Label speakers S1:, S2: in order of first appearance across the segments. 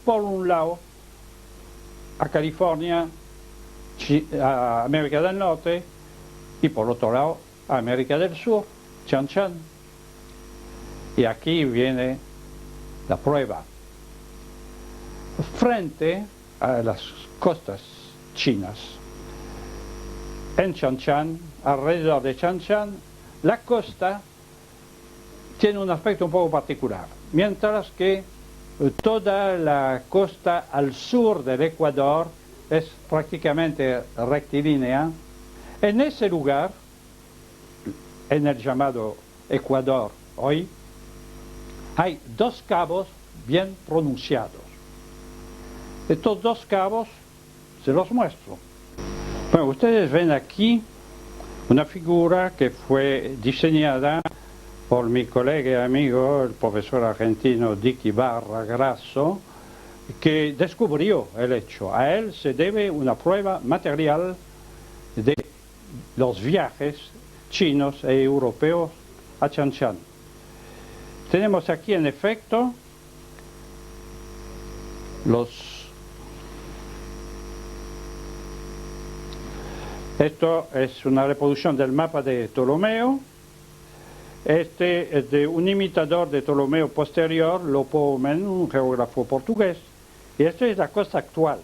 S1: por un lado a California, a América del Norte, y por otro lado a América del Sur, Chan Chan. Y aquí viene la prueba. Frente a las costas chinas, en Chan Chan, alrededor de Chan Chan, la costa tiene un aspecto un poco particular, mientras que toda la costa al sur del Ecuador es prácticamente rectilínea. En ese lugar, en el llamado Ecuador hoy, hay dos cabos bien pronunciados. Estos dos cabos se los muestro. Bueno, ustedes ven aquí una figura que fue diseñada por mi colega y amigo, el profesor argentino Dick Ibarra Grasso, que descubrió el hecho. A él se debe una prueba material de los viajes chinos e europeos a Chan Chan. Tenemos aquí en efecto Esto es una reproducción del mapa de Ptolomeo. Este es de un imitador de Ptolomeo posterior, Lopo Men, un geógrafo portugués. Y esta es la costa actual.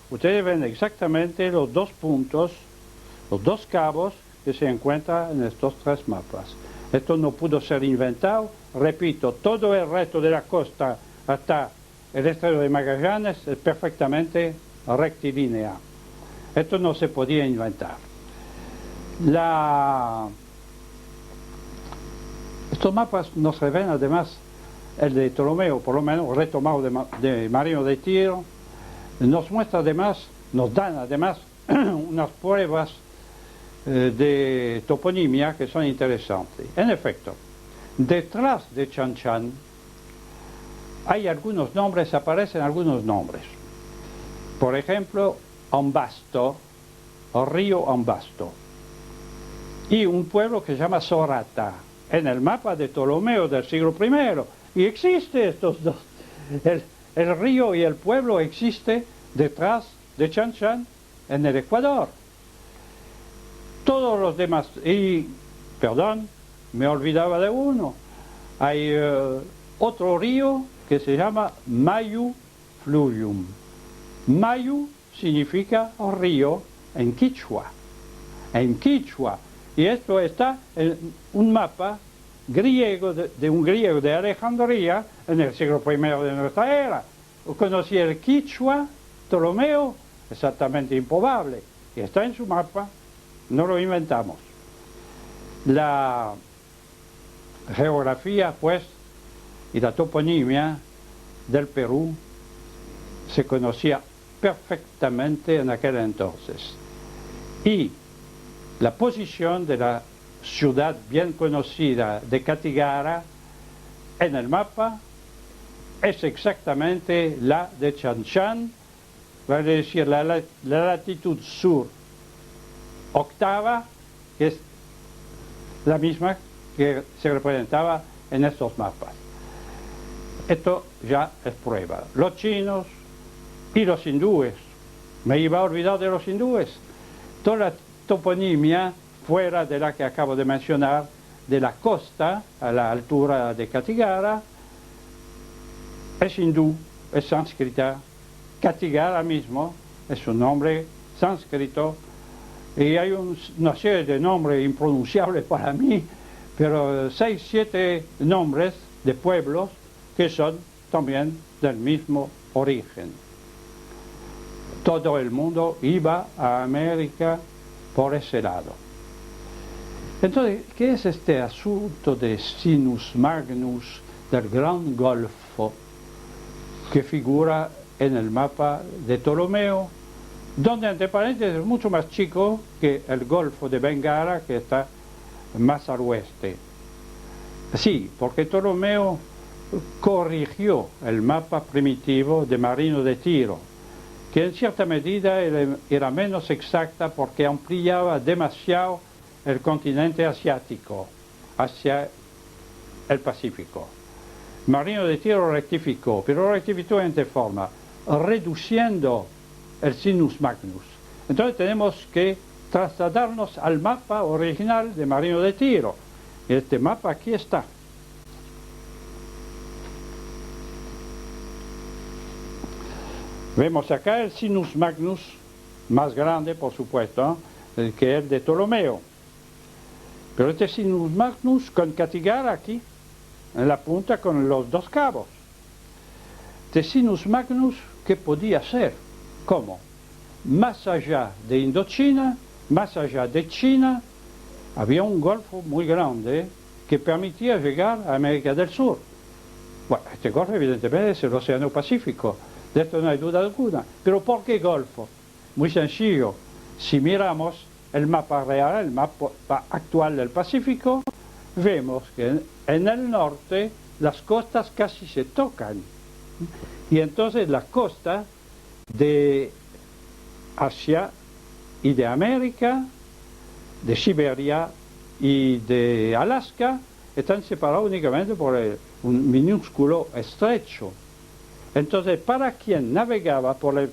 S1: Ustedes ven exactamente los dos puntos, los dos cabos que se encuentran en estos tres mapas. Esto no pudo ser inventado. Repito, todo el resto de la costa hasta el estrecho de Magallanes es perfectamente rectilínea. Esto no se podía inventar. Estos mapas nos revelan además, el de Ptolomeo, por lo menos retomado de Marino de Tiro, nos muestra además, nos dan además unas pruebas de toponimia que son interesantes. En efecto, detrás de Chan Chan hay algunos nombres, aparecen algunos nombres. Por ejemplo, Ambasto, o río Ambasto, y un pueblo que se llama Sorata, en el mapa de Ptolomeo del siglo I, y existe estos dos, el río y el pueblo existe detrás de Chan Chan en el Ecuador. Todos los demás, perdón, me olvidaba de uno, hay otro río que se llama Mayu Fluvium. Mayu significa río en quichua, y esto está en un mapa griego, de un griego de Alejandría en el siglo I de nuestra era. Conocía el quichua, Ptolomeo, exactamente improbable, y está en su mapa, no lo inventamos. La geografía, pues, y la toponimia del Perú se conocía perfectamente en aquel entonces. Y la posición de la ciudad bien conocida de Catiguara en el mapa es exactamente la de Chan Chan, vale decir la latitud sur octava, que es la misma que se representaba en estos mapas. Esto ya es prueba. Los chinos y los hindúes, me iba a olvidar de los hindúes. Toda la toponimia fuera de la que acabo de mencionar, de la costa a la altura de Catiguara, es hindú, es sánscrita. Catiguara mismo es un nombre sánscrito, y hay una serie de nombres impronunciables para mí, pero 6, 7 nombres de pueblos que son también del mismo origen. Todo el mundo iba a América por ese lado. Entonces, ¿qué es este asunto de Sinus Magnus, del Gran Golfo, que figura en el mapa de Ptolomeo, donde entre paréntesis es mucho más chico que el Golfo de Bengala, que está más al oeste? Sí, porque Ptolomeo corrigió el mapa primitivo de Marino de Tiro, que en cierta medida era menos exacta porque ampliaba demasiado el continente asiático hacia el Pacífico. Marino de Tiro rectificó, pero rectificó en qué forma, reduciendo el sinus magnus. Entonces tenemos que trasladarnos al mapa original de Marino de Tiro. Este mapa aquí está. Vemos acá el sinus magnus, más grande por supuesto, que el de Ptolomeo. Pero este sinus magnus con Cattigara aquí, en la punta con los dos cabos. Este sinus magnus, ¿qué podía ser? ¿Cómo? Más allá de Indochina, más allá de China, había un golfo muy grande que permitía llegar a América del Sur. Bueno, este golfo evidentemente es el Océano Pacífico, de esto no hay duda alguna. Pero ¿por qué golfo? Muy sencillo. Si miramos el mapa real, el mapa actual del Pacífico, vemos que en el norte las costas casi se tocan. Y entonces las costas de Asia y de América, de Siberia y de Alaska, están separados únicamente por un minúsculo estrecho. Entonces, para quien navegaba por el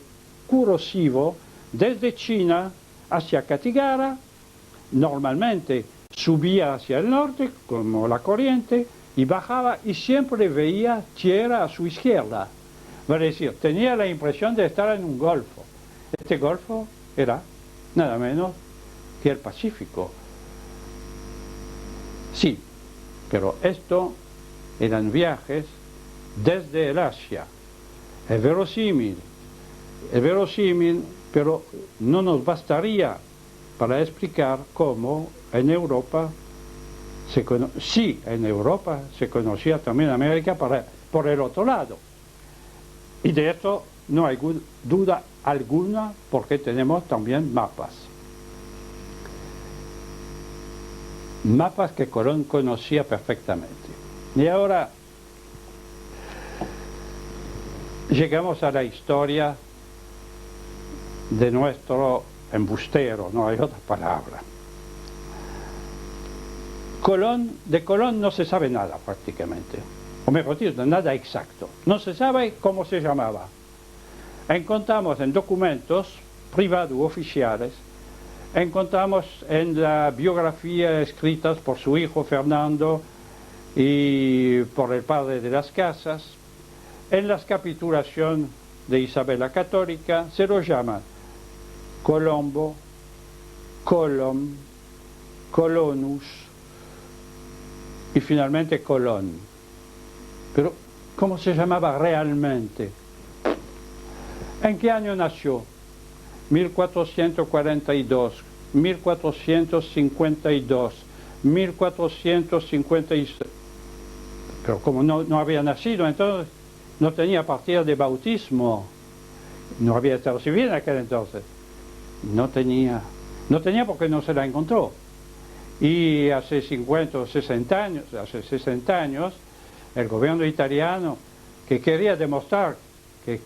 S1: Kuroshivo desde China hacia Cattigara, normalmente subía hacia el norte, como la corriente, y bajaba y siempre veía tierra a su izquierda. Es decir, tenía la impresión de estar en un golfo. Este golfo era nada menos que el Pacífico. Sí, pero esto eran viajes desde el Asia. Es verosímil, pero no nos bastaría para explicar cómo en Europa en Europa se conocía también América por el otro lado. Y de esto no hay duda alguna porque tenemos también mapas. Mapas que Colón conocía perfectamente. Y ahora llegamos a la historia de nuestro embustero, no hay otra palabra. De Colón no se sabe nada prácticamente, o mejor dicho, nada exacto. No se sabe cómo se llamaba. Encontramos en documentos privados oficiales, encontramos en la biografía escritas por su hijo Fernando y por el padre de las Casas, en las capitulaciones de Isabel la Católica, se lo llaman Colombo, Colom, Colonus y finalmente Colón. Pero, ¿cómo se llamaba realmente? ¿En qué año nació? 1442, 1452, 1456. Pero como no había nacido, entonces no tenía partida de bautismo. No había estado civil en aquel entonces. No tenía porque no se la encontró. Y hace 50 o 60 años, el gobierno italiano, que quería demostrar que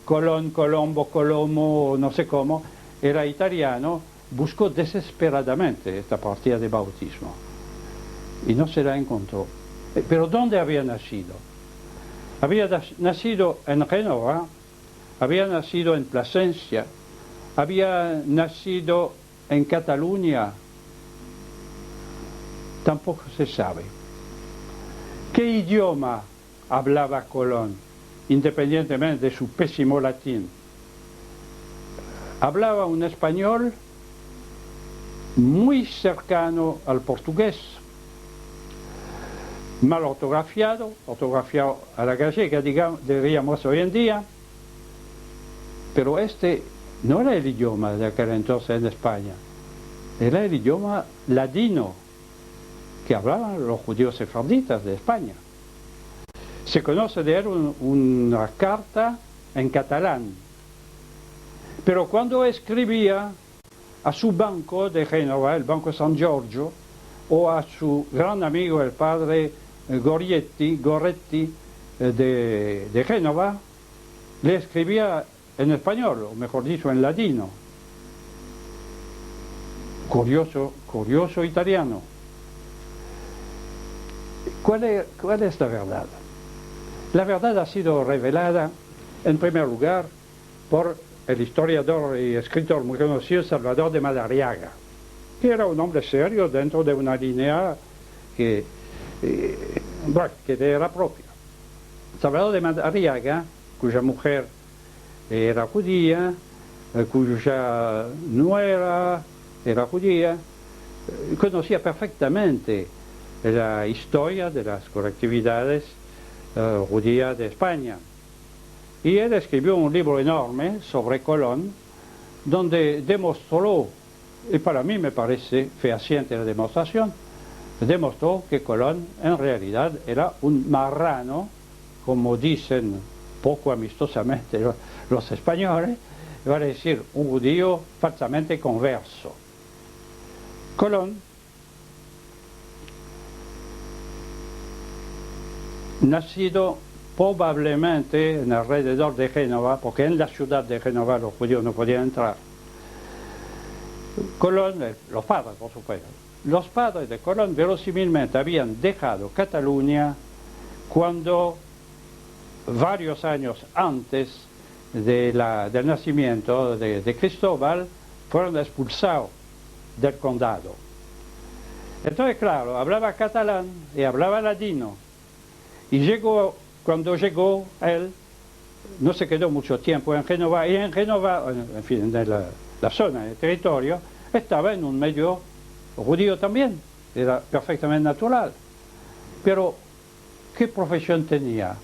S1: Colón, Colombo, Colomo, no sé cómo, era italiano, buscó desesperadamente esta partida de bautismo. Y no se la encontró. ¿Pero dónde había nacido? Había nacido en Génova, había nacido en Plasencia, había nacido en Cataluña. Tampoco se sabe. ¿Qué idioma hablaba Colón, independientemente de su pésimo latín? Hablaba un español muy cercano al portugués, mal ortografiado a la gallega, diríamos hoy en día, pero este no era el idioma de aquel entonces en España, era el idioma ladino que hablaban los judíos sefarditas de España. Se conoce de él una carta en catalán, pero cuando escribía a su banco de Génova, el Banco San Giorgio, o a su gran amigo el padre Goretti de Génova, le escribía en español, o mejor dicho, en ladino. Curioso italiano. ¿Cuál es la verdad? La verdad ha sido revelada, en primer lugar, por el historiador y escritor muy conocido Salvador de Madariaga, que era un hombre serio dentro de una línea que era propia. Salvador de Madariaga, cuya mujer era judía, cuya nuera era judía, conocía perfectamente la historia de las colectividades judías de España. Y él escribió un libro enorme sobre Colón, donde demostró, y para mí me parece fehaciente la demostración, demostró que Colón en realidad era un marrano, como dicen poco amistosamente los españoles, vale decir, un judío falsamente converso. Colón nacido probablemente en alrededor de Génova, porque en la ciudad de Génova los judíos no podían entrar. Colón, los padres por supuesto, los padres de Colón verosímilmente habían dejado Cataluña cuando, varios años antes del nacimiento de Cristóbal, fueron expulsados del condado. Entonces, claro, hablaba catalán y hablaba ladino. Y cuando llegó él, no se quedó mucho tiempo en Génova, y en Génova, en fin, en la zona, el territorio, estaba en un medio judío también, era perfectamente natural. Pero, ¿qué profesión tenía?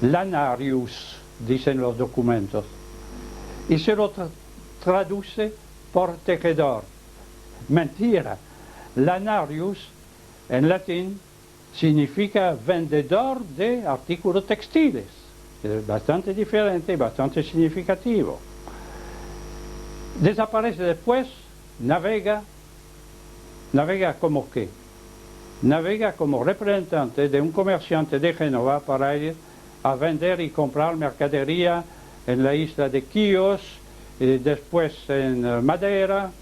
S1: Lanarius, dicen los documentos, y se lo traduce por tejedor. Mentira. Lanarius, en latín, significa vendedor de artículos textiles. Es bastante diferente y bastante significativo. Desaparece después, navega como qué? Navega como representante de un comerciante de Génova para ir a vender y comprar mercadería en la isla de Quíos, y después en Madeira.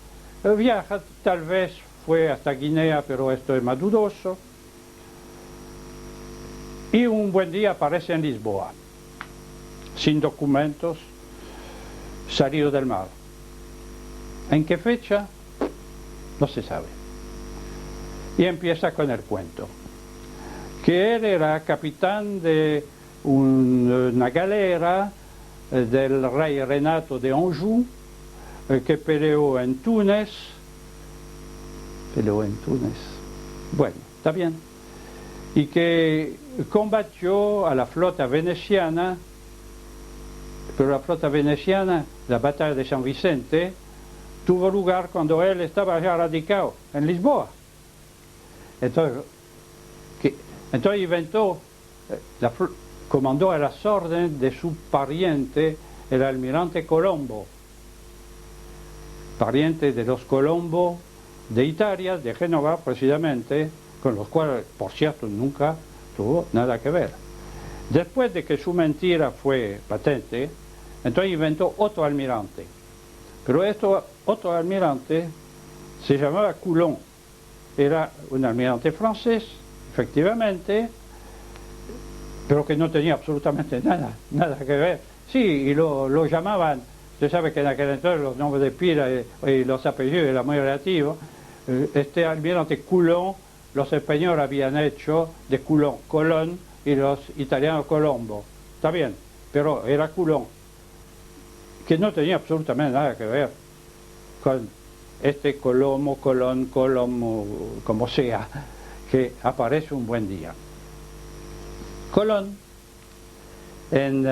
S1: Viaja, tal vez fue hasta Guinea, pero esto es más dudoso. Y un buen día aparece en Lisboa, sin documentos, salido del mar. ¿En qué fecha? No se sabe. Y empieza con el cuento, que él era capitán de una galera del rey Renato de Anjou, que peleó en Túnez. Bueno, está bien. Y que combatió a la flota veneciana, pero la flota veneciana, la batalla de San Vicente, tuvo lugar cuando él estaba ya radicado en Lisboa. Entonces inventó, comandó a las órdenes de su pariente, el almirante Colombo, pariente de los Colombo de Italia, de Génova precisamente, con los cuales, por cierto, nunca tuvo nada que ver. Después de que su mentira fue patente, entonces inventó otro almirante. Pero otro almirante se llamaba Coulon. Era un almirante francés, efectivamente, pero que no tenía absolutamente nada que ver. Sí, y lo llamaban, usted sabe que en aquel entonces los nombres de pila y los apellidos eran muy relativos. Este almirante Coulon, los españoles habían hecho de Coulon Colón y los italianos Colombo. Está bien, pero era Coulon, que no tenía absolutamente nada que ver con este Colombo, Colón, como sea, que aparece un buen día. Colón, en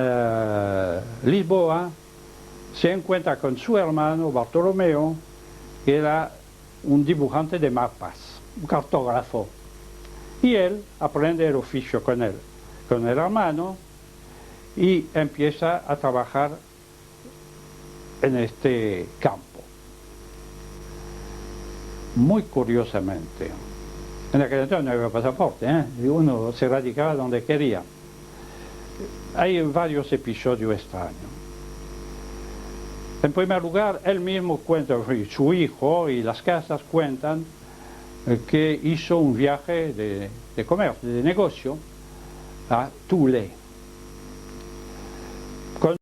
S1: Lisboa, se encuentra con su hermano Bartolomeo, que era un dibujante de mapas, un cartógrafo, y él aprende el oficio con el hermano, y empieza a trabajar en este campo. Muy curiosamente, en aquel entonces no había pasaporte, y uno se radicaba donde quería. Hay varios episodios extraños. En primer lugar, él mismo cuenta, su hijo y las casas cuentan que hizo un viaje de comercio, de negocio, a tous les